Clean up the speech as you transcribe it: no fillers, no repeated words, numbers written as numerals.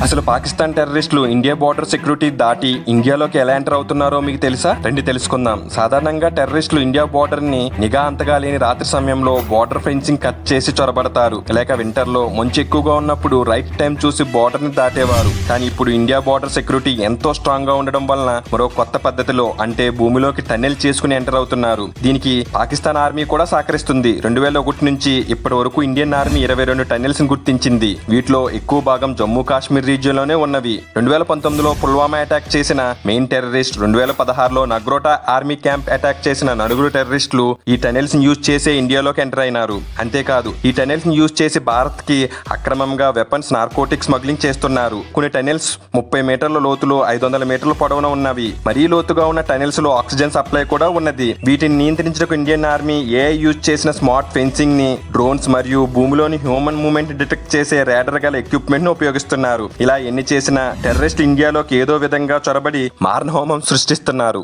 అసలు పాకిస్తాన్ టెర్రరిస్టులు India border security దాటి ఇండియాలోకి ఎలా ఎంటర్ అవుతున్నారో మీకు తెలుసా? రండి తెలుసుకుందాం. సాధారణంగా టెర్రరిస్టులు ఇండియా బోర్డర్ ని నిఘా అంతగా లేని రాత్రి సమయంలో బోర్డర్ ఫెన్సింగ్ కట్ చేసి చొరబడతారు. లేక వింటర్ లో మంచు ఎక్కువగా ఉన్నప్పుడు రైట్ టైం చూసి బోర్డర్ ని దాటేవారు. కానీ ఇప్పుడు ఇండియా బోర్డర్ సెక్యూరిటీ ఎంతో స్ట్రాంగ్ గా ఉండడం వలన మరో కొత్త పద్ధతిలో అంటే భూమిలోకి టన్నెల్ చేసుకుని ఎంటర్ అవుతున్నారు. దీనికి పాకిస్తాన్ ఆర్మీ కూడా సహకరిస్తుంది. 2001 నుంచి ఇప్పటి వరకు ఇండియన్ ఆర్మీ 22 టన్నెల్స్ ని గుర్తించింది. వీటిలో ఎక్కువ భాగం జమ్మూ కాశ్మీర్ రీజియన్ లోనే ఉన్నవి. 2019లో పుల్వామా అటాక్ చేసిన మెయిన్ టెర్రరిస్ట్, 2016లో నగ్రోటా ఆర్మీ క్యాంప్ అటాక్ చేసిన నలుగురు టెర్రరిస్టులు ఈ టనెల్స్ ని యూజ్ చేసే ఇండియాలోకి ఎంటర్ అయినారు. అంతేకాదు ఈ టనెల్స్ ని యూజ్ చేసి భారత్ కి అక్రమంగా వెపన్స్, నార్కోటిక్స్ స్మగ్లింగ్ చేస్తున్నారు. కొన్ని టనెల్స్ 30 మీటర్ల లోతులో 500 మీటర్ల పొడవున ఉన్నవి. మరీ లోతుగా ఉన్న టనెల్స్ లో ఆక్సిజన్ సప్లై కూడా ఉన్నది. వీటిని నియంత్రించడానికి ఇండియన్ ఆర్మీ ఏఐ యూజ్ చేసిన స్మార్ట్ ఫెన్సింగ్ ని, డ్రోన్స్ మరియు భూమిలోని హ్యూమన్ మూవ్మెంట్ డిటెక్ట్ చేసే రాడార్ గల ఎక్విప్మెంట్ ను ఉపయోగిస్తున్నారు. ఇలా ఎన్ని చేసినా టెర్రరిస్ట్ ఇండియాలోకి ఏదో విధంగా చొరబడి మారణహోమం సృష్టిస్తున్నారు.